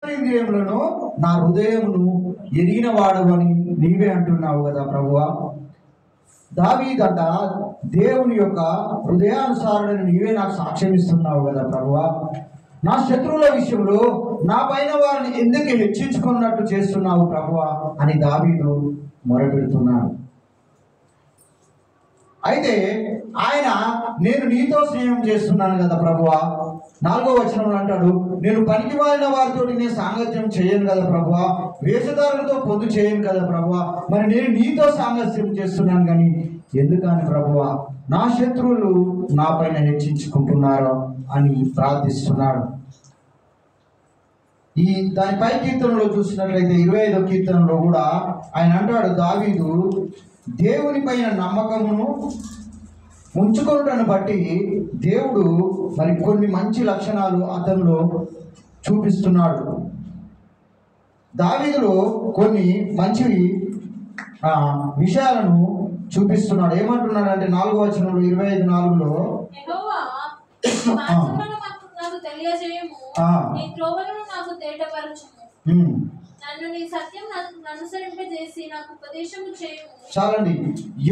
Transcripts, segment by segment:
ఇంద్రియములను నా హృదయమును ఎరిగిన వాడవని నీవే అంటున్నావు కదా ప్రభువా. దావీదంట దేవుని యొక్క హృదయానుసారుడని నీవే నాకు సాక్ష్యం ఇస్తున్నావు కదా ప్రభువా. నా శత్రువుల విషయంలో నా పైన వారిని ఎందుకు హెచ్చించుకున్నట్టు చేస్తున్నావు ప్రభువా అని దావీదు మొరపెడుతున్నాడు. అయితే ఆయన నేను నీతో స్నేహం చేస్తున్నాను కదా ప్రభువా. 4వ వచనంలో అంటాడు, నేను పనికి మారిన వారితో నేను సాంగత్యం చేయను కదా ప్రభువా, వేషధారులతో పొందు చేయను కదా ప్రభువా, మరి నేను నీతో సాంగత్యం చేస్తున్నాను కానీ ఎందుకని ప్రభువా నా శత్రువులు నా పైన హెచ్చించుకుంటున్నారో అని ప్రార్థిస్తున్నాడు. ఈ దాని పై కీర్తనలో చూసినట్లయితే 25వ కీర్తనలో కూడా ఆయన అంటాడు, దావీదు దేవుని పైన నమ్మకమును ఉంచుకొనుటను బట్టి దేవుడు మరి కొన్ని మంచి లక్షణాలు అతనిలో చూపిస్తున్నాడు. దావీదులో కొన్ని మంచి విషయాలను చూపిస్తున్నాడు. ఏమంటున్నాడంటే 4వ వచనంలో 25:4లో చాలండి.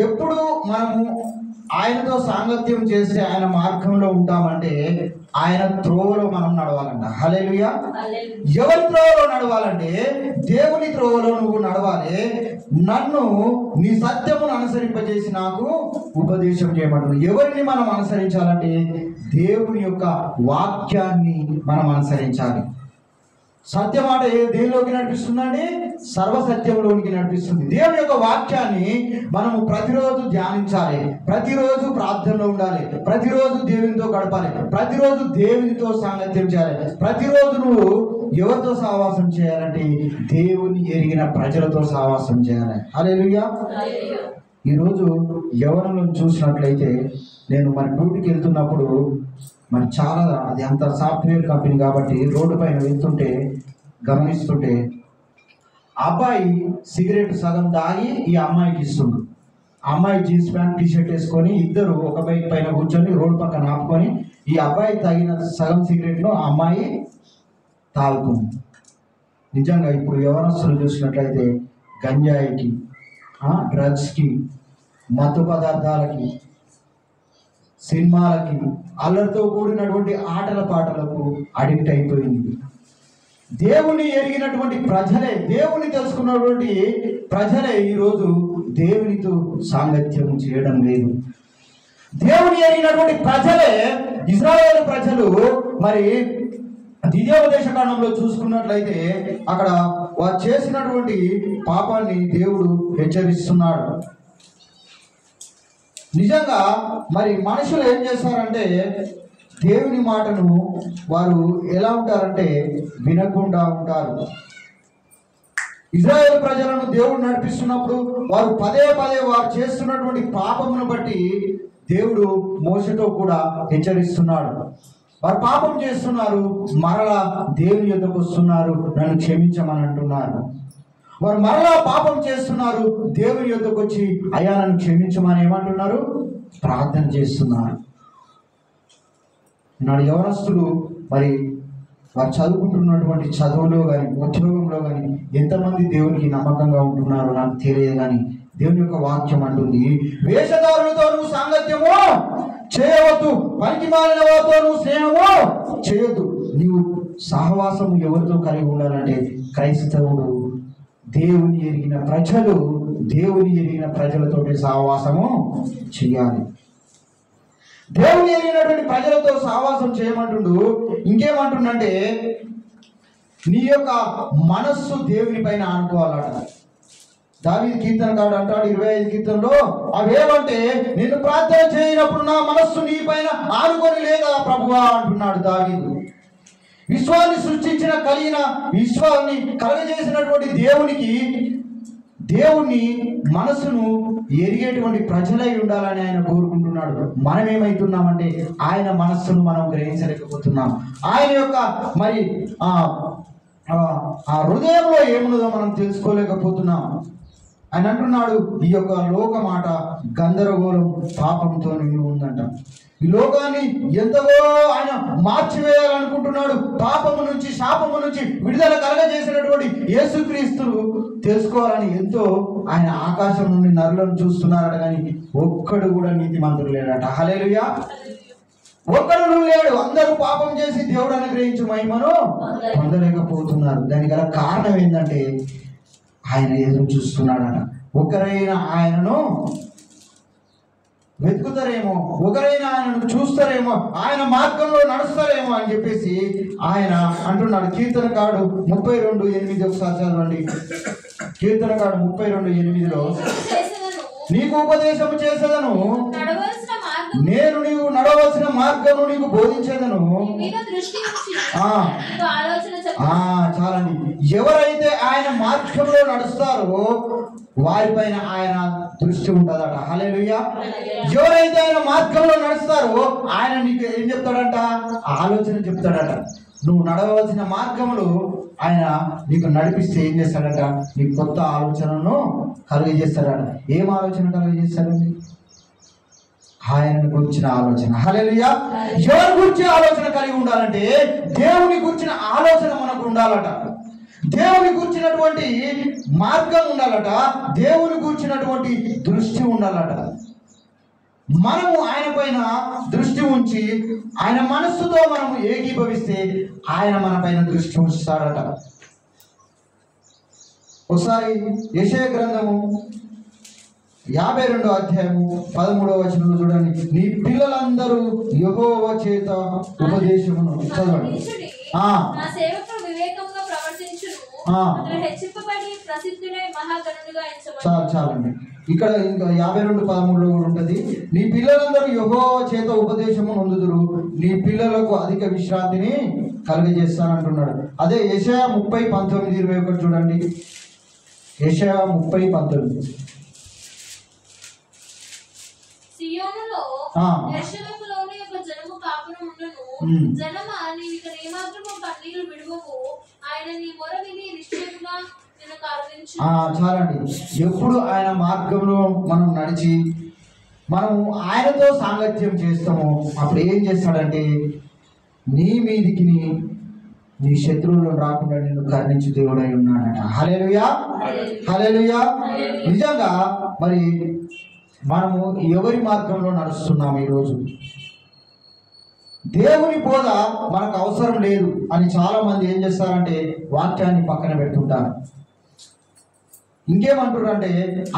ఎప్పుడు మనము ఆయనతో సాంగత్యం చేసి ఆయన మార్గంలో ఉంటామంటే ఆయన త్రోవలో మనం నడవాలంట. హల్లెలూయా. ఎవరి త్రోవలో నడవాలంటే దేవుని త్రోవలో నువ్వు నడవాలి. నన్ను నీ సత్యమును అనుసరింపజేసి నాకు ఉపదేశం చేయమంటున్నాడు. ఎవరిని మనం అనుసరించాలంటే దేవుని యొక్క వాక్యాన్ని మనం అనుసరించాలి. సత్యం మాట దేనిలోకి నడిపిస్తుందండి? సర్వసత్యంలోనికి నడిపిస్తుంది. దేవుని యొక్క వాక్యాన్ని మనము ప్రతిరోజు ధ్యానించాలి, ప్రతిరోజు ప్రార్థనలో ఉండాలి, ప్రతిరోజు దేవునితో గడపాలి, ప్రతిరోజు దేవునితో సాంగత్యం చేయాలి. ప్రతిరోజు నువ్వు ఎవరితో సహవాసం చేయాలంటే దేవుని ఎరిగిన ప్రజలతో సహవాసం చేయాలి. హల్లెలూయా. ఈరోజు యవ్వనంలో చూసినట్లయితే నేను మరి డ్యూటీకి వెళ్తున్నప్పుడు మరి చాలా అది అంత సాఫ్ట్వేర్ కంపెనీ కాబట్టి రోడ్డు పైన వెళ్తుంటే గమనిస్తుంటే అబ్బాయి సిగరెట్ సగం తాగి ఈ అమ్మాయికి ఇస్తుండు. అమ్మాయి జీన్స్ ప్యాంట్ టీషర్ట్ వేసుకొని ఇద్దరు ఒక బైక్ పైన కూర్చొని రోడ్డు పక్కన ఆపుకొని ఈ అబ్బాయి తాగిన సగం సిగరెట్ను ఆ అమ్మాయి తాగుతుంది. నిజంగా ఇప్పుడు యవనస్తులు చూసినట్లయితే గంజాయికి, డ్రగ్స్కి, మత్తు పదార్థాలకి, సినిమాలకి, అల్లరితో కూడినటువంటి ఆటల పాటలకు అడిక్ట్ అయిపోయింది. దేవుని ఎరిగినటువంటి ప్రజలే, దేవుని తెలుసుకున్నటువంటి ప్రజలే ఈరోజు దేవునితో సాంగత్యం చేయడం లేదు. దేవుని ఎరిగినటువంటి ప్రజలే, ఇశ్రాయేలు ప్రజలు మరి ద్వితీయోపదేశ కాండంలో చూసుకున్నట్లయితే అక్కడ వారు చేసినటువంటి పాపాన్ని దేవుడు హెచ్చరిస్తున్నాడు. నిజంగా మరి మనుషులు ఏం చేస్తారంటే దేవుని మాటను వారు ఎలా ఉంటారంటే వినకుండా ఉంటారు. ఇశ్రాయేలు ప్రజలను దేవుడు నడిపిస్తున్నప్పుడు వారు పదే పదే వారు చేస్తున్నటువంటి పాపమును బట్టి దేవుడు మోషేతో కూడా హెచ్చరిస్తున్నాడు. వారు పాపం చేస్తున్నారు, మరలా దేవుని యొద్దకు వస్తున్నారు, నన్ను క్షమించమని అంటున్నారు. వారు మరలా పాపం చేస్తున్నారు, దేవుని యొద్దకు వచ్చి అయ్యా నన్ను క్షమించమని ఏమంటున్నారు? ప్రార్థన చేస్తున్నారు. నాడు యవనస్తులు మరి వారు చదువుకుంటున్నటువంటి చదువులో కానీ ఉద్యోగంలో కానీ ఎంతమంది దేవునికి నమ్మకంగా ఉంటున్నారో నాకు తెలియదు. కానీ దేవుని యొక్క వాక్యం అంటుంది, వేషధారులతో నువ్వు సాంగత్యము చేయవద్దు, పనికి మారిన వారితో నువ్వు స్నేహము చేయొద్దు. నీవు సహవాసము ఎవరితో కలిగి ఉండాలంటే క్రైస్తవుడు దేవుని ఎరిగిన ప్రజలు, దేవుని ఎరిగిన ప్రజలతో సహవాసము చేయాలి. దేవుని ఎరిగినటువంటి ప్రజలతో సహవాసం చేయమంటుండు. ఇంకేమంటుండంటే నీ యొక్క మనస్సు దేవుని పైన ఆనుకోవాలట. దావీదు కీర్తనకారుడు అంటాడు 25 కీర్తనలో, అవేమంటే నేను ప్రార్థన చేయనప్పుడు నా మనస్సు నీ పైన ఆనుకొని లేదా ప్రభువా అంటున్నాడు దావీదు. విశ్వాన్ని సృష్టించిన కలిగిన విశ్వాన్ని కలగజేసినటువంటి దేవుని మనసును ఎరిగేటువంటి ప్రజలై ఉండాలని ఆయన కోరుకుంటున్నాడు. మనం ఏమైతున్నామంటే ఆయన మనస్సును మనం గ్రహించలేకపోతున్నాం. ఆయన యొక్క మరి ఆ హృదయంలో ఏమున్నదో మనం తెలుసుకోలేకపోతున్నాం. ఆయన అంటున్నాడు, ఈ యొక్క లోకమాట గందరగోళం పాపంతో నిండి ఉందంట. ఈ లోకాన్ని ఎంతగా ఆయన మార్చివేయాలనుకుంటున్నాడు. పాపము నుంచి, శాపము నుంచి విడుదల కలగజేసినటువంటి యేసుక్రీస్తును తెలుసుకోవాలని ఎంతో ఆయన ఆకాశం నుండి నరులను చూస్తున్నారట. కానీ ఒక్కడు కూడా నీతిమంతుడు లేడట. హల్లెలూయా. ఒక్కడు లేడు. అందరూ పాపం చేసి దేవుడు అనుగ్రహించు మహిమను పొందలేకపోతున్నారు. దానికి గల కారణం ఏంటంటే ఆయన ఎదురు చూస్తున్నాడట. ఒకరైనా ఆయనను వెతుకుతారేమో, ఒకరైనా ఆయనను చూస్తారేమో, ఆయన మార్గంలో నడుస్తారేమో అని చెప్పేసి ఆయన అంటున్నాడు. కీర్తనకారుడు 32:8 ఒకసారి చదవండి. కీర్తనకారుడు 32:8 నీకు ఉపదేశము చేసేదను, నేను నీవు నడవలసిన మార్గము నీకు బోధించేదను. చాలండి. ఎవరైతే ఆయన మార్గంలో నడుస్తారో వారిపైన ఆయన దృష్టి ఉంటుందట. హల్లెలూయా. ఎవరైతే ఆయన మార్గంలో నడుస్తారో ఆయన నీకు ఏం చెప్తాడంట? ఆలోచన చెప్తాడట. నువ్వు నడవలసిన మార్గములు ఆయన నీకు నడిపిస్తే ఏం చేస్తాడట? నీకు కొత్త ఆలోచనను కలుగజేస్తాడట. ఏం ఆలోచన కలుగజేస్తాడండి? ఆయన గురించిన ఆలోచన. హల్లెలూయా. ఎవరి గురించి ఆలోచన కలిగి ఉండాలంటే దేవుని గురించిన ఆలోచన మనకు ఉండాలట. దేవుని గురించినటువంటి మార్గం ఉండాలట. దేవుని గురించినటువంటి దృష్టి ఉండాలట. మనము ఆయన పైన దృష్టి ఉంచి ఆయన మనస్సుతో మనము ఏకీభవిస్తే ఆయన మన పైన దృష్టి ఉంచుతాడట. ఒకసారి యెషయా గ్రంథము 52వ అధ్యాయము 13వ వచనంలో చూడండి. నీ పిల్లలందరూ యెహోవా చేత ఉపదేశమును చదవండి. చాలండి. ఇక్కడ ఇంకా 52:13 కూడా ఉంటుంది. నీ పిల్లలందరూ యెహోవా చేత ఉపదేశము నొందుదురు, నీ పిల్లలకు అధిక విశ్రాంతిని కలుగజేస్తానంటున్నాడు. అదే యెషయా 30:19-21 చూడండి. యెషయా 30:19 చాలండి. ఎప్పుడు ఆయన మార్గంలో మనం నడిచి మనము ఆయనతో సాంగత్యం చేస్తాము, అప్పుడు ఏం చేస్తాడంటే నీ మీదికి నీ శత్రువులు రాకుండా నిన్ను కరుణించు దేవుడై ఉన్నాడట. హల్లెలూయా. హల్లెలూయా. నిజంగా మరి మనము ఎవరి మార్గంలో నడుస్తున్నాము? ఈరోజు దేవుని బోధ మనకు అవసరం లేదు అని చాలా మంది ఏం చేస్తారంటే వాక్యాన్ని పక్కన పెడుతుంటారు. ఇంకేమంటారు అంటే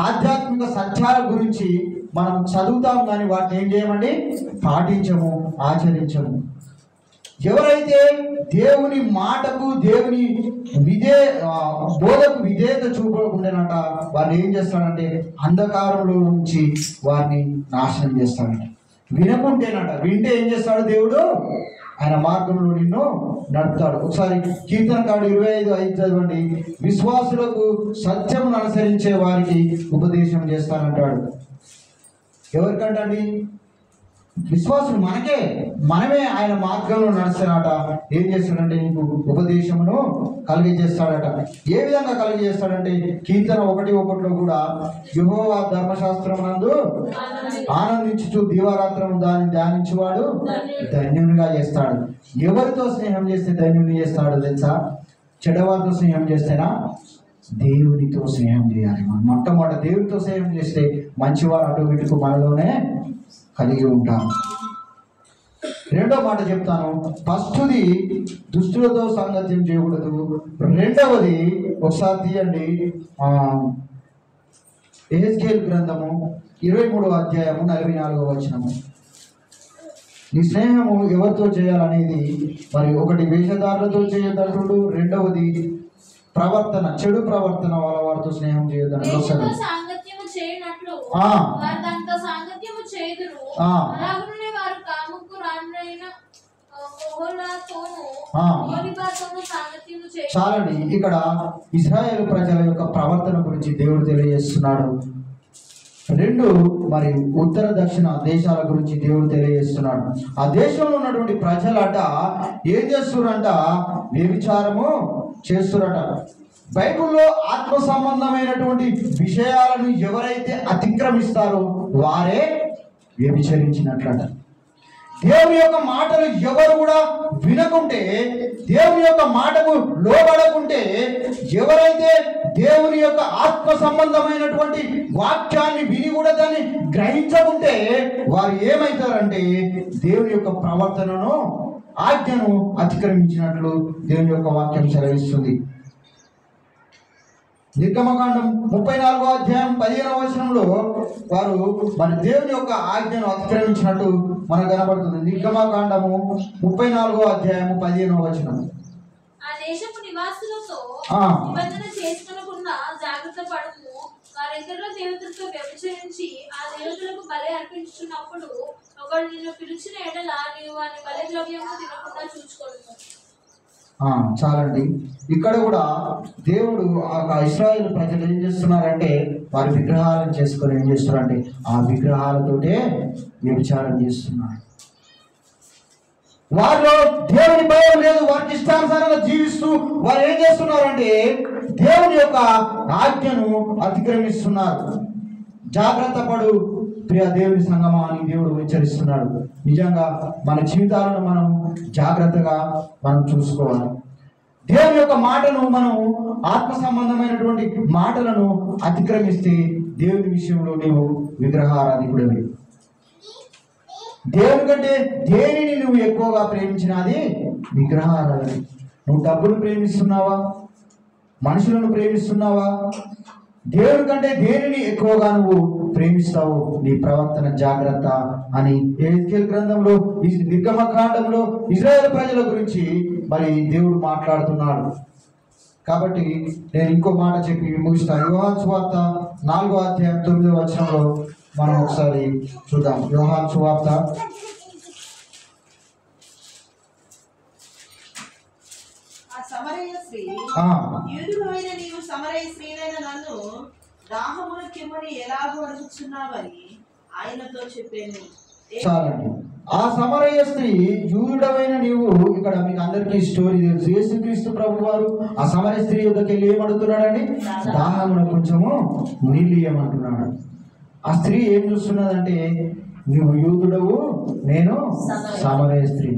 ఆధ్యాత్మిక సత్యాల గురించి మనం చదువుతాం కానీ వాటిని ఏం చేయమండి? పాటించము, ఆచరించము. ఎవరైతే దేవుని మాటకు, దేవుని బోధకు విధేయత చూపకుండానట వారిని ఏం చేస్తాడంటే అంధకారంలో నుంచి వారిని నాశనం చేస్తాడట. వినకుంటేనట, వింటే ఏం చేస్తాడు? దేవుడు ఆయన మార్గంలో నిన్ను నడుపుతాడు. ఒకసారి కీర్తనకారుడు 25:5 చదవండి. విశ్వాసులకు సత్యమును అనుసరించే వారికి ఉపదేశం చేస్తానంటాడు. ఎవరికంటండి? విశ్వాసులు మనకే. మనమే ఆయన మార్గంలో నడుస్తాడట. ఏం చేస్తాడంటే నీకు ఉపదేశమును కలిగజేస్తాడట. ఏ విధంగా కలిగజేస్తాడంటే కీర్తన 1:1 కూడా యెహోవా ధర్మశాస్త్రం నందు ఆనందించుచు దివారాత్రం దాన్ని ధ్యానించువాడు ధన్యునిగా చేస్తాడు. ఎవరితో స్నేహం చేస్తే ధన్యుని చేస్తాడు తెలుసా? చెడ్డవారితో స్నేహం చేస్తేనా? దేవునితో స్నేహం చేయాలి. మొట్టమొదటి దేవునితో స్నేహం చేస్తే మంచివారు ఆటోమేటిక్ మనలోనే కలిగి ఉంటాం. రెండో మాట చెప్తాను. ఫస్ట్ది దుష్టులతో సాంగత్యం చేయకూడదు. రెండవది ఒకసారి తీయండి, యెహెజ్కేలు గ్రంథము 23వ అధ్యాయము 44వ వచనము. నీ స్నేహము ఎవరితో చేయాలనేది మరి ఒకటి వేషధారులతో చేయొద్దంటుడు, రెండవది ప్రవర్తన, చెడు ప్రవర్తన వాళ్ళ వారితో స్నేహం చేయొద్దని. చాలండి. ఇక్కడ ఇశ్రాయేలు ప్రజల యొక్క ప్రవర్తన గురించి దేవుడు తెలియజేస్తున్నాడు. రెండు మరి ఉత్తర దక్షిణ దేశాల గురించి దేవుడు తెలియజేస్తున్నాడు. ఆ దేశంలో ఉన్నటువంటి ప్రజలట ఏం చేస్తున్నారంట? వ్యభిచారము చేస్తురట. బైబిల్లో ఆత్మ సంబంధమైనటువంటి విషయాలను ఎవరైతే అతిక్రమిస్తారో వారే వ్యభిచరించినట్లట. దేవుని యొక్క మాటలు ఎవరు కూడా వినకుంటే, దేవుని యొక్క మాటకు లోబడకుంటే, ఎవరైతే దేవుని యొక్క ఆత్మ సంబంధమైనటువంటి వాక్యాన్ని విని కూడా దాన్ని గ్రహించకుంటే వారు ఏమవుతారంటే దేవుని యొక్క ప్రవర్తనను, ఆజ్ఞను అతిక్రమించినట్లు దేవుని యొక్క వాక్యం సెలవిస్తుంది. నిర్గమకాండం 34వ అధ్యాయం 15వ వచనంలో వారు మరి దేవుని యొక్క ఆజ్ఞను అతిక్రమించినట్టు మనకు కనబడుతుంది. నిర్గమకాండము 34వ అధ్యాయము 15వ వచనం. ఆ దేశపు నివాసులతో నిబంధన చేసుకొనకుండా జాగ్రత్త పడము. వారిద్దరిలో దేవతలతో వ్యభిచరించి ఆ దేవతలకు బలి అర్పించుకున్నప్పుడు ఒకడు నిన్ను పిలిచిన ఎడల నీవు వాని బలి ద్రవ్యము తినకుండా చూసుకోను. చాలండి. ఇక్కడ కూడా దేవుడు ఆ ఇశ్రాయేలు ప్రజలు ఏం చేస్తున్నారంటే వారి విగ్రహాలను చేసుకొని ఏం చేస్తున్నారంటే ఆ విగ్రహాలతోటే వ్యభిచారం చేస్తున్నారు. వారిలో దేవుని భయం లేదు. వారికి ఇష్టానుసారంగా జీవిస్తూ వారు ఏం చేస్తున్నారంటే దేవుని యొక్క ఆజ్ఞను అతిక్రమిస్తున్నారు. జాగ్రత్త పడు ప్రియ దేవుని సంగమా అని దేవుడు హెచ్చరిస్తున్నాడు. నిజంగా మన జీవితాలను మనం జాగ్రత్తగా మనం చూసుకోవాలి. దేవుని యొక్క మాటను మనం ఆత్మ సంబంధమైనటువంటి మాటలను అతిక్రమిస్తే దేవుని విషయంలో నీవు విగ్రహారాధికుడివి. దేవుని కంటే దేనిని నువ్వు ఎక్కువగా ప్రేమించినది విగ్రహారాధన. నువ్వు డబ్బును ప్రేమిస్తున్నావా, మనుషులను ప్రేమిస్తున్నావా? దేవుని కంటే దేనిని ఎక్కువగా నువ్వు ప్రేమిస్తావు? నీ ప్రవర్తన జాగ్రత్త అని యెహెజ్కేలు గ్రంథంలో, ఈ నిర్గమకాండంలో ఇశ్రాయేలు ప్రజల గురించి మరి దేవుడు మాట్లాడుతున్నాడు. కాబట్టి నేను ఇంకో మాట చెప్పి ముగిస్తాను. యోహాను సువార్త 4వ అధ్యాయం 9వ వచనంలో మనం ఒకసారి చూద్దాం. యోహాను సువార్త చాలండి. ఆ సమరయ స్త్రీ యూదుడమైన నీవు, ఇక్కడ మీకు అందరికీ స్టోరీ తెలుసు. యేసుక్రీస్తు ప్రభు వారు ఆ సమరయ స్త్రీ యొద్దకు వెళ్ళి ఏమడుగుతున్నాడండి? దాహమున కొంచెము నీళ్ళు ఇయ్యమంటున్నాడు. ఆ స్త్రీ ఏం చూస్తున్నదంటే నువ్వు యూదుడవు, నేను సమరయ స్త్రీ.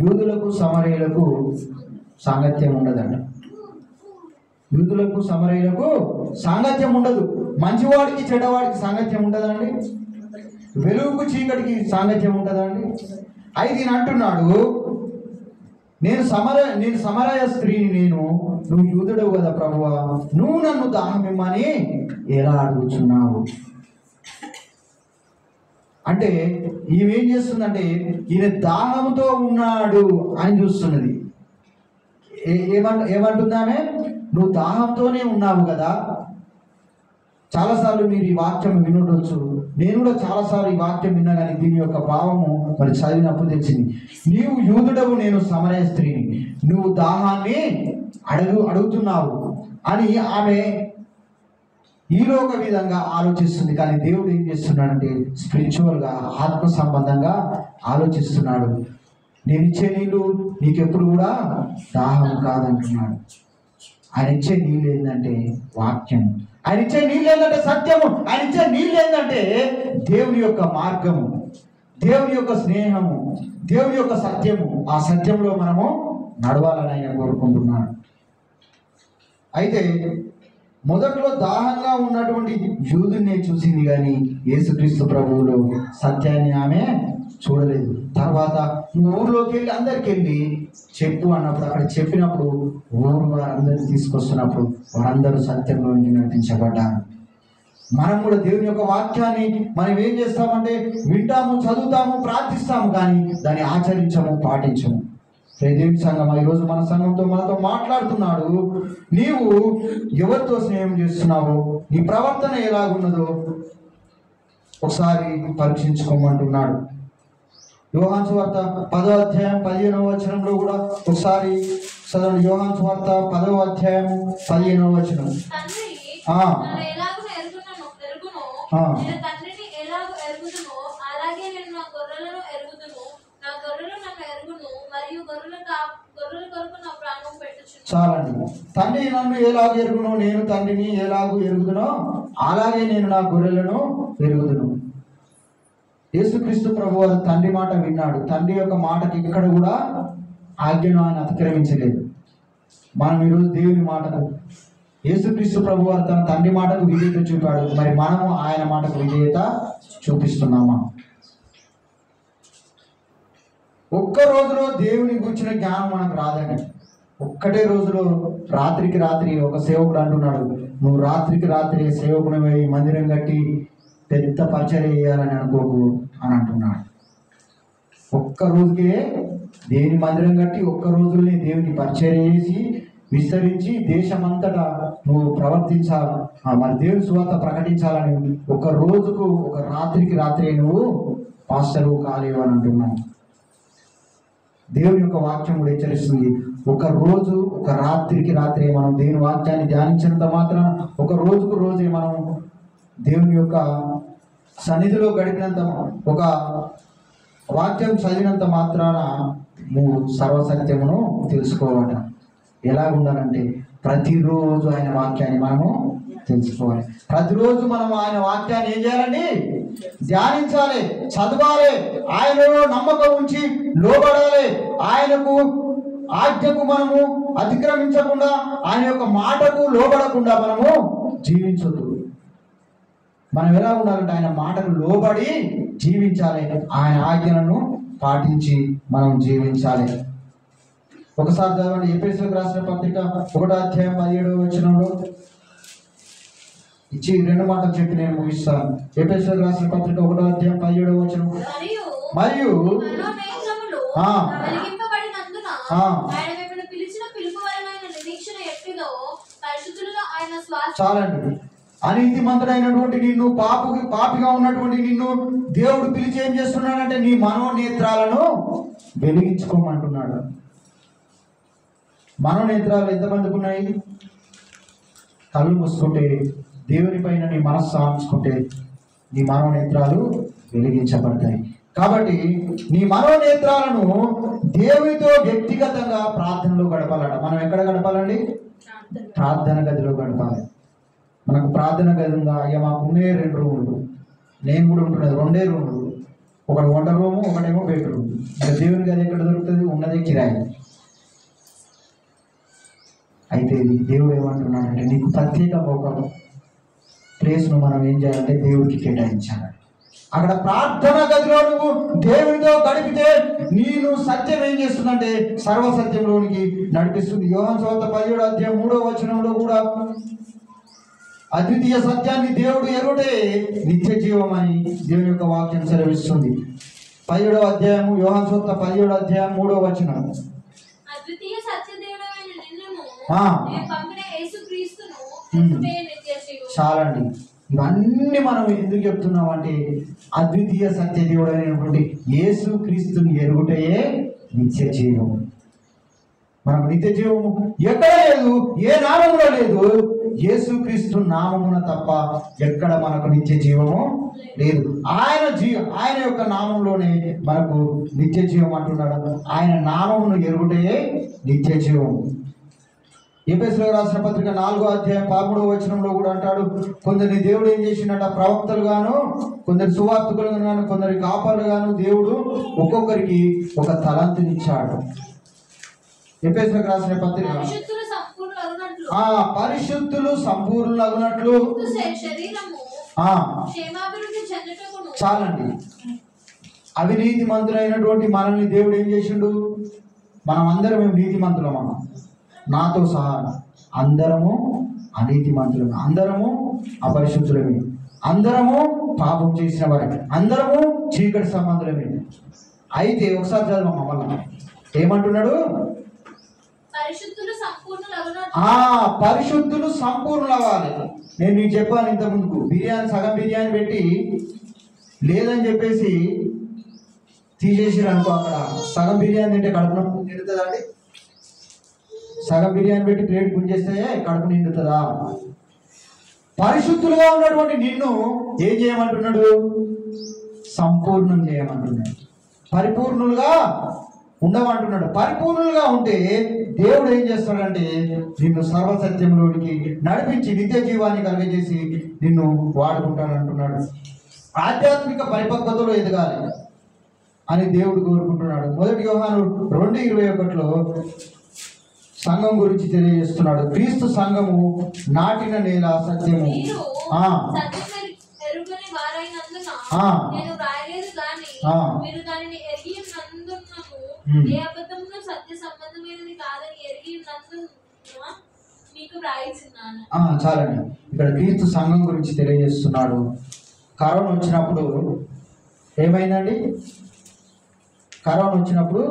యూదులకు సమరయులకు సాంగత్యం ఉండదంట. యూదులకు సమరయులకు సాంగత్యం ఉండదు. మంచివాడికి చెడ్డవాడికి సాంగత్యం ఉండదండి. వెలుగుకు చీకటికి సాంగత్యం ఉంటుందండి. అయితే ఈయన అంటున్నాడు, నేను సమరయ స్త్రీని, నువ్వు యూదుడవు కదా ప్రభువా, నువ్వు నన్ను దాహమిమ్మని ఎలా అడుగుతున్నావు అంటే ఈమెం చేస్తుందంటే ఈయన దాహంతో ఉన్నాడు అని చూస్తున్నది. ఏమంటుందామే? నువ్వు దాహంతోనే ఉన్నావు కదా. చాలాసార్లు మీరు ఈ వాక్యం వినవచ్చు. నేను కూడా చాలాసార్లు ఈ వాక్యం విన్నా, కానీ దీని యొక్క భావము మరి చదివినప్పుడు తెలిసింది. నీవు యూదుడవు, నేను సమరయ స్త్రీని, నువ్వు దాహాన్ని అడుగుతున్నావు అని ఆమె ఈలోక విధంగా ఆలోచిస్తుంది. కానీ దేవుడు ఏం చేస్తున్నాడంటే స్పిరిచువల్గా, ఆత్మ సంబంధంగా ఆలోచిస్తున్నాడు. నేను ఇచ్చే నీళ్ళు నీకెప్పుడు కూడా దాహం కాదంటున్నాడు. ఆయన ఇచ్చే నీళ్ళు ఏంటంటే వాక్యం, ఆయన ఇచ్చే నీళ్ళు ఏంటంటే సత్యము, ఆయన ఇచ్చే నీళ్ళు ఏంటంటే దేవుని యొక్క మార్గము, దేవుని యొక్క స్నేహము, దేవుని యొక్క సత్యము. ఆ సత్యంలో మనము నడవాలని ఆయన కోరుకుంటున్నాడు. అయితే మొదట్లో దాహంగా ఉన్నటువంటి యూదుని చూసింది, కానీ యేసుక్రీస్తు ప్రభువులో సత్యాన్ని ఆమె చూడలేదు. తర్వాత ఊర్లోకి వెళ్ళి అందరికి వెళ్ళి చెప్పు అన్నప్పుడు, అక్కడ చెప్పినప్పుడు ఊరు వారందరినీ తీసుకొస్తున్నప్పుడు వారందరూ సత్యంలోనికి నడిపించబడ్డారు. మనం కూడా దేవుని యొక్క వాక్యాన్ని మనం ఏం చేస్తామంటే వింటాము, చదువుతాము, ప్రార్థిస్తాము, కానీ దాన్ని ఆచరించము, పాటించము. దేవుని సంఘం ఈరోజు మన సంఘంతో మనతో మాట్లాడుతున్నాడు. నీవు ఎవరితో స్నేహం చేస్తున్నావో, నీ ప్రవర్తన ఎలాగున్నదో ఒకసారి పరీక్షించుకోమంటున్నాడు. యోహాను సువార్త 10వ అధ్యాయం 15వ వచనంలో కూడా ఒకసారి చదవండి. యోహాను సువార్త 10వ అధ్యాయం 15వ వచనం. చాలండి. తండ్రి నన్ను ఎలాగ ఎరుగునో నేను తండ్రిని ఎలాగూ ఎరుగుదునో అలాగే నేను నా గొర్రెలను ఎరుగుదును. యేసుక్రీస్తు ప్రభు వారు తండ్రి మాట విన్నాడు. తండ్రి యొక్క మాటకి ఇక్కడ కూడా ఆజ్ఞను ఆయన అతిక్రమించలేదు. మనం ఈరోజు దేవుని మాటకు, యేసుక్రీస్తు ప్రభు వారు తన తండ్రి మాటకు విధేయత చూపాడు. మరి మనము ఆయన మాటకు విధేయత చూపిస్తున్నామా? ఒక్క రోజులో దేవుని గురించిన జ్ఞానం మనకు రాదండి. ఒక్కటే రోజులో రాత్రికి రాత్రి ఒక సేవకుడు అంటున్నాడు, నువ్వు రాత్రికి రాత్రి సేవకుని మందిరం కట్టి పెద్ద పరిచర్య చేయాలని అనుకోకు అని అంటున్నాడు. ఒక్క రోజుకే దేవుని మందిరం కట్టి ఒక్క రోజుల్ని దేవుని పరిచర్య చేసి విస్తరించి దేశమంతటా నువ్వు ప్రవర్తించాలి, మరి దేవుని సువార్త ప్రకటించాలని ఒక రోజుకు ఒక రాత్రికి రాత్రి నువ్వు పాస్టరు కాలేవు అని అంటున్నాను. దేవుని యొక్క వాక్యం కూడా హెచ్చరిస్తుంది. ఒక రోజు ఒక రాత్రికి రాత్రి మనం దేవుని వాక్యాన్ని ధ్యానించినంత మాత్రాన, ఒక రోజుకు రోజే మనం దేవుని యొక్క సన్నిధిలో గడిపినంత, ఒక వాక్యం చదివినంత మాత్రాన నువ్వు సర్వసత్యమును తెలుసుకోవాలట. ఎలా ఉండాలంటే ప్రతిరోజు ఆయన వాక్యాన్ని మనము తెలుసుకోవాలి. ప్రతిరోజు మనం ఆయన వాక్యాన్ని ఏం చేయాలండి? ధ్యానించాలి, చదవాలి, ఆయనలో నమ్మకం ఉంచి లోబడాలి. ఆయనకు ఆజ్ఞకు మనము అతిక్రమించకుండా, ఆయన యొక్క మాటకు లోబడకుండా మనము జీవించదు. మనం ఎలా ఉండాలంటే ఆయన మాటకు లోబడి జీవించాలి, ఆయన ఆజ్ఞలను పాటించి మనం జీవించాలి. ఒకసారి చదవండి, ఎఫెసీయులకు రాసిన పత్రిక 1వ అధ్యాయం 17వ వచనంలో. ఇచ్చి 2 మాటలు చెప్పి నేను ముగిస్తాను. ఎఫెసీయులకు రాసిన పత్రిక 1వ అధ్యాయం 17వ వచనం. మరియు చాలండి. అనీతిమంతుడైనటువంటి నిన్ను, పాపిగా ఉన్నటువంటి నిన్ను దేవుడు పిలిచి ఏం చేస్తున్నాడంటే నీ మనోనేత్రాలను వెలిగించుకోమంటున్నాడు. మనోనేత్రాలు ఎంతమందికి ఉన్నాయి? కళ్ళు మూసుకుంటే, దేవుని పైన నీ మనస్సు సాంచుకుంటే నీ మనోనేత్రాలు వెలిగించబడతాయి. కాబట్టి నీ మనోనేత్రాలను దేవునితో వ్యక్తిగతంగా ప్రార్థనలో గడపాలట. మనం ఎక్కడ గడపాలండి? ప్రార్థన గదిలో గడపాలి. మనకు ప్రార్థన గది ఉందా? అయ్యా మాకు ఉండే 2 రూములు, నేను కూడా ఉంటున్నది 2 రూములు, ఒకటి వంట రూము, ఒకటేమో బెడ్రూమ్. ఇంకా దేవుని గది ఎక్కడ దొరుకుతుంది? ఉన్నదే కిరాయి. అయితే దేవుడు ఏమంటున్నాడంటే నీకు ప్రత్యేకంగా ఒక ప్లేస్ను మనం ఏం చేయాలంటే దేవుడికి కేటాయించాలి. అక్కడ ప్రార్థన గదిలో నువ్వు దేవునితో గడిపితే నేను సత్యం ఏం చేస్తుందంటే సర్వసత్యంలోనికి నడిపిస్తుంది. యోహాను సువార్త 17వ అధ్యాయం 3వ వచనంలో కూడా అద్వితీయ సత్యాన్ని దేవుడు ఎరుడే నిత్య జీవం అని దేవుని యొక్క వాక్యం సెలవిస్తుంది. 17వ అధ్యాయము యోహాను సువార్త 17వ అధ్యాయం 3వ వచనం. చాలండి. ఇవన్నీ మనం ఎందుకు చెప్తున్నాం అంటే అద్వితీయ సత్య దేవుడు అయినటువంటి యేసు క్రీస్తుని ఎరుగుటయే నిత్య జీవం. మనకు నిత్య జీవము ఎక్కడ లేదు, ఏ నామములో లేదు. యేసు క్రీస్తు నామమున తప్ప ఎక్కడ మనకు నిత్య జీవము లేదు. ఆయన యొక్క నామంలోనే మనకు నిత్య జీవం అంటున్నాడు. ఆయన నామమును ఎరుగుటయే నిత్య జీవం. ఎఫెసీయులకు రాసిన పత్రిక 4వ అధ్యాయం 13వ వచనంలో కూడా అంటాడు, కొందరిని దేవుడు ఏం చేసిండట? ప్రవక్తలు గాను, కొందరు సువార్తికులు గాను, కొందరి కాపర్లు గాను దేవుడు ఒక్కొక్కరికి ఒక తలంతునిచ్చాడు. ఎఫెసీయులకు రాసిన పత్రిక పరిశుద్ధులు సంపూర్ణులగునట్లు. చాలండి. అవినీతి మంతులైనటువంటి మనల్ని దేవుడు ఏం చేసిండు? మనం అందరం నీతి మంతులమా? నాతో సహా అందరము అనీతి మంతులమే, అందరము అపరిశుద్ధులమే, అందరము పాపం చేసిన వారే, అందరము చీకటి సంబంధులమే. అయితే ఒకసారి చదవమ్మా మళ్ళా ఏమంటున్నాడు? పరిశుద్ధులు సంపూర్ణులు అవ్వాలి. నేను నీకు చెప్పాను ఇంత ముందుకు, సగం బిర్యానీ పెట్టి లేదని చెప్పేసి తీసేసిరు అనుకో, అక్కడ సగం బిర్యానీ తింటే కడుపు నిండుతుందా అండి? సగం బిర్యానీ పెట్టి ప్లేట్ గుంజేస్తే కడుపు నిండుతుందా? పరిశుద్ధులుగా ఉన్నటువంటి నిన్ను ఏం చేయమంటున్నాడు? సంపూర్ణం చేయమంటున్నాడు. పరిపూర్ణులుగా ఉండమంటున్నాడు. పరిపూర్ణులుగా ఉంటే దేవుడు ఏం చేస్తాడంటే నిన్ను సర్వసత్యంలోనికి నడిపించి నిత్య జీవాన్ని కలిగజేసి నిన్ను వాడుకుంటానంటున్నాడు. ఆధ్యాత్మిక పరిపక్వతలో ఎదగాలి అని దేవుడు కోరుకుంటున్నాడు. 1 యోహాను 2:21లో సంఘం గురించి తెలియజేస్తున్నాడు. క్రీస్తు సంఘము నాటిన నేల సత్యము. మీరు సత్యం ఎరుగని వారైనందున నేను రాయలేదు గాని మీరు దానిని ఎరిగి ఉన్నందునకు ఏ అబద్ధమును సత్య సంబంధమైనది కాదని ఎరిగి ఉన్నందున మీకు వ్రాయిస్తున్నాను. చాలండి. ఇక్కడ క్రీస్తు సంఘం గురించి తెలియజేస్తున్నాడు. కరోనా వచ్చినప్పుడు ఏమైందండి? కరోనా వచ్చినప్పుడు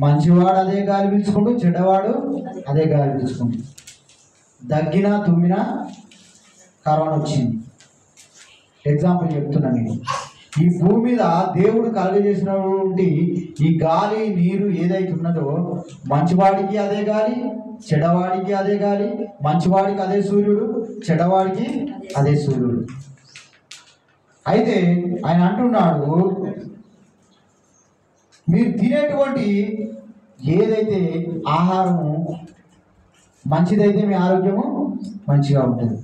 మంచివాడు అదే గాలి పీల్చుకుంటూ, చెడ్డవాడు అదే గాలి పీల్చుకుంటూ, దగ్గినా తుమ్మినా కరోనా వచ్చింది. ఎగ్జాంపుల్ చెప్తున్నా నేను. ఈ భూమి మీద దేవుడు కలుగజేసినటువంటి ఈ గాలి నీరు ఏదైతే ఉన్నదో, మంచివాడికి అదే గాలి, చెడ్డవాడికి అదే గాలి. మంచివాడికి అదే సూర్యుడు, చెడ్డవాడికి అదే సూర్యుడు. అయితే ఆయన అంటున్నాడు, మీరు తినేటువంటి ఏదైతే ఆహారము మంచిదైతే మీ ఆరోగ్యము మంచిగా ఉంటుంది.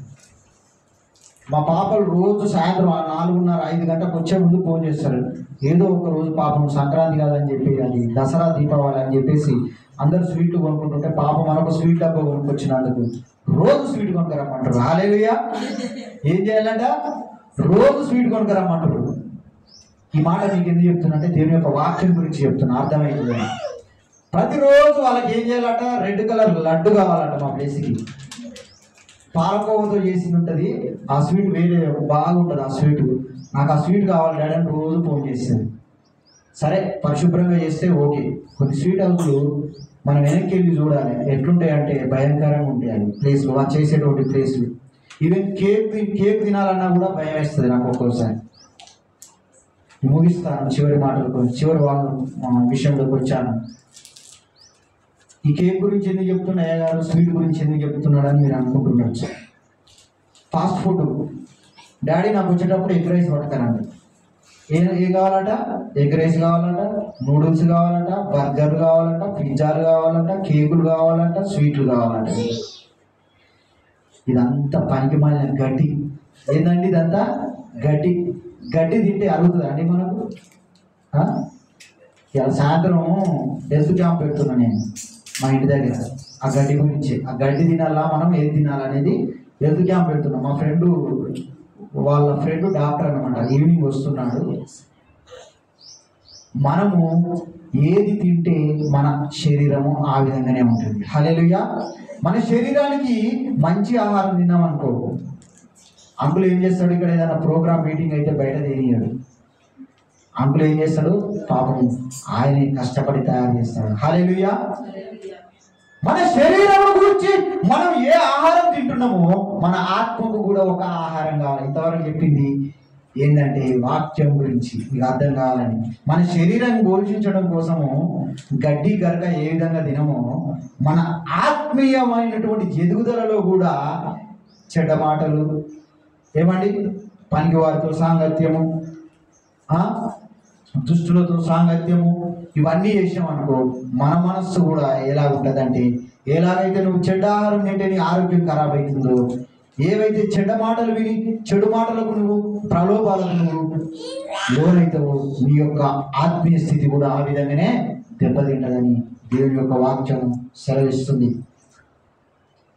మా పాపలు రోజు సాయంత్రం 4:30-5 గంటలకు వచ్చే ముందు ఫోన్ చేస్తారు. ఏదో ఒక రోజు పాపం సంక్రాంతి కాదని చెప్పి, అది దసరా దీపావళి అని చెప్పేసి అందరూ స్వీట్లు కొనుక్కుంటుంటే పాపం మనకు స్వీట్ డబ్బా కొనుక్కొచ్చినందుకు రోజు స్వీట్ కొనుక్కరమ్మంటారు. హల్లెలూయా. ఏం చేయాలంట? రోజు స్వీట్ కొనుక్కరమ్మంటారు. ఈ మాట మీకు ఎందుకు చెప్తున్నా, దేవుని యొక్క వాక్యం గురించి చెప్తున్నా, అర్థమైంది. ప్రతిరోజు వాళ్ళకి ఏం చేయాలట? రెడ్ కలర్ లడ్డు కావాలంట. మా ప్లేస్కి పాలకోవతో చేసింది ఉంటుంది. ఆ స్వీట్ వేరే బాగుంటుంది. ఆ స్వీట్ నాకు ఆ స్వీట్ కావాలి డాడీ అని రోజు ఫోన్ చేసేది. సరే పరిశుభ్రంగా చేస్తే ఓకే. కొన్ని స్వీట్ హౌస్లు మనం వెనక్కి వెళ్ళి చూడాలి, ఎట్లుంటాయి అంటే భయంకరంగా ఉంటాయి. అది ప్లేస్లు వాళ్ళు చేసేటువంటి ప్లేస్లు. ఈవెన్ కేక్ తినాలన్నా కూడా భయం వేస్తుంది నాకు ఒక్కోసారి. ముగిస్తాను చివరి మాటలకు, చివరి విషయంలోకి వచ్చాను. ఈ కేక్ గురించి ఎందుకు చెప్తున్నా గారు, స్వీట్ గురించి ఎందుకు చెప్తున్నాడని మీరు అనుకుంటున్నారు. ఫాస్ట్ ఫుడ్ డాడీ నాకు వచ్చేటప్పుడు ఎగ్ రైస్ పడతానండి. ఏం కావాలంట? ఎగ్ రైస్ కావాలంట, నూడిల్స్ కావాలంట, బర్గర్లు కావాలంట, పిజ్జాలు కావాలంట, కేకులు కావాలంట, స్వీట్లు కావాలంట. ఇదంతా పనికి మాలిన గడ్డి. ఏందండి ఇదంతా? గడ్డి. గడ్డి తింటే అరుగుతుందా అండి మనకు? ఇలా సాయంత్రం హెల్త్ క్యాంప్ పెడుతున్నా నేను మా ఇంటి దగ్గర. ఆ గడ్డి గురించి, ఆ గడ్డి తినాలా మనం ఏది తినాలనేది హెల్త్ క్యాంప్ పెడుతున్నాం. మా వాళ్ళ ఫ్రెండ్ డాక్టర్ అనమాట. ఈవినింగ్ వస్తున్నాడు. మనము ఏది తింటే మన శరీరము ఆ విధంగానే ఉంటుంది. హల్లెలూయా. మన శరీరానికి మంచి ఆహారం తిన్నామనుకో, అంకుల్ ఏం చేస్తాడు? ఇక్కడ ఏదైనా ప్రోగ్రామ్ మీటింగ్ అయితే బయట తినేయాడు. అంకుల్ ఏం చేస్తాడు? పాపం ఆయనే కష్టపడి తయారు చేస్తాడు. హల్లెలూయా. మన శరీరం గురించి మనం ఏ ఆహారం తింటున్నామో మన ఆత్మకు కూడా ఒక ఆహారం కావాలి. ఇంతవరకు చెప్పింది ఏంటంటే వాక్యం గురించి మీకు అర్థం కావాలని. మన శరీరం పోషించడం కోసము గడ్డి గరక ఏ విధంగా తినమో, మన ఆత్మీయమైనటువంటి ఎదుగుదలలో కూడా చెడ్డ మాటలు, ఏమండి, పనికి వారితో సాంగత్యము, దుష్టులతో సాంగత్యము, ఇవన్నీ చేసినాం అనుకో, మన మనస్సు కూడా ఎలా ఉంటుందంటే, ఎలాగైతే నువ్వు చెడ్డ ఆహారం తింటే నీ ఆరోగ్యం ఖరాబ్ అవుతుందో, ఏవైతే చెడ్డ మాటలు విని చెడు మాటలకు నువ్వు ప్రలోభాలకు నువ్వు లోనైతావో, నీ యొక్క ఆత్మీయ స్థితి కూడా ఆ విధంగానే దెబ్బతింటదని దేవుని యొక్క వాక్యం సెలవిస్తుంది.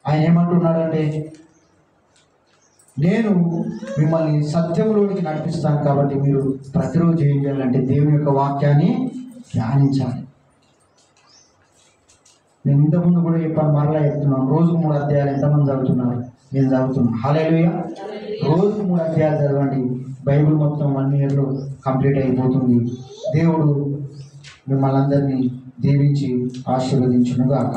ఆయన ఏమంటున్నాడంటే, నేను మిమ్మల్ని సత్యంలోనికి నడిపిస్తాను కాబట్టి మీరు ప్రతిరోజు ఏం చేయాలంటే దేవుని యొక్క వాక్యాన్ని ధ్యానించాలి. నేను ఇంతకుముందు కూడా చెప్పాను, మరలా చెప్తున్నాను. రోజుకు 3 అధ్యాయాలు ఎంతమంది చదువుతున్నారు? నేను చదువుతున్నాను. హల్లెలూయా. రోజుకు 3 అధ్యాయాలు చదవండి. బైబిల్ మొత్తం 1 ఇయర్లో కంప్లీట్ అయిపోతుంది. దేవుడు మిమ్మల్ని అందరినీ దీవించి ఆశీర్వదించును గాక.